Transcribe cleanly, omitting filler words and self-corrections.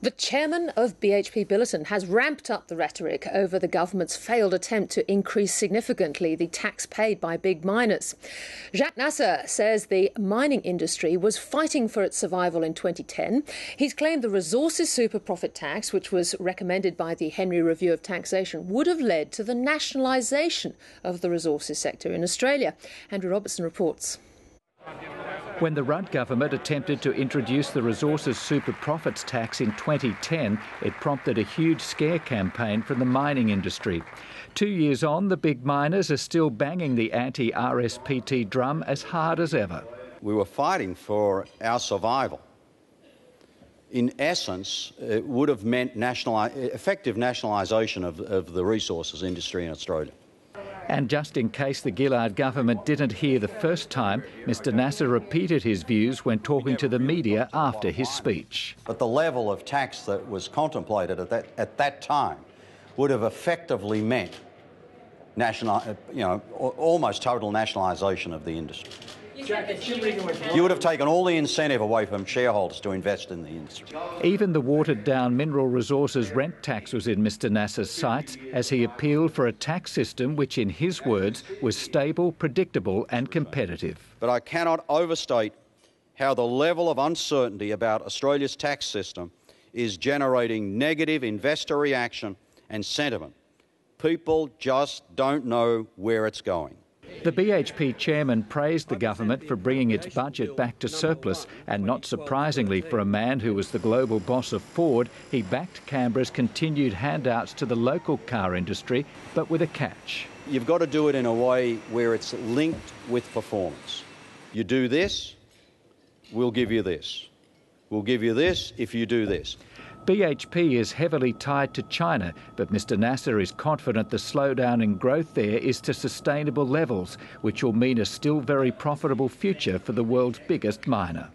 The chairman of BHP Billiton has ramped up the rhetoric over the government's failed attempt to increase significantly the tax paid by big miners. Jac Nasser says the mining industry was fighting for its survival in 2010. He's claimed the resources super profit tax, which was recommended by the Henry Review of Taxation, would have led to the nationalisation of the resources sector in Australia. Andrew Robertson reports. When the Rudd government attempted to introduce the resources super profits tax in 2010, it prompted a huge scare campaign from the mining industry. 2 years on, the big miners are still banging the anti-RSPT drum as hard as ever. We were fighting for our survival. In essence, it would have meant effective nationalisation of the resources industry in Australia. And just in case the Gillard government didn't hear the first time, Mr Nasser repeated his views when talking to the media after his speech. But the level of tax that was contemplated at that time would have effectively meant almost total nationalisation of the industry. You would have taken all the incentive away from shareholders to invest in the industry. Even the watered-down mineral resources rent tax was in Mr Nasser's sights as he appealed for a tax system which, in his words, was stable, predictable and competitive. But I cannot overstate how the level of uncertainty about Australia's tax system is generating negative investor reaction and sentiment. People just don't know where it's going. The BHP chairman praised the government for bringing its budget back to surplus, and not surprisingly for a man who was the global boss of Ford, he backed Canberra's continued handouts to the local car industry, but with a catch. You've got to do it in a way where it's linked with performance. You do this, we'll give you this. We'll give you this if you do this. BHP is heavily tied to China, but Mr Nasser is confident the slowdown in growth there is to sustainable levels, which will mean a still very profitable future for the world's biggest miner.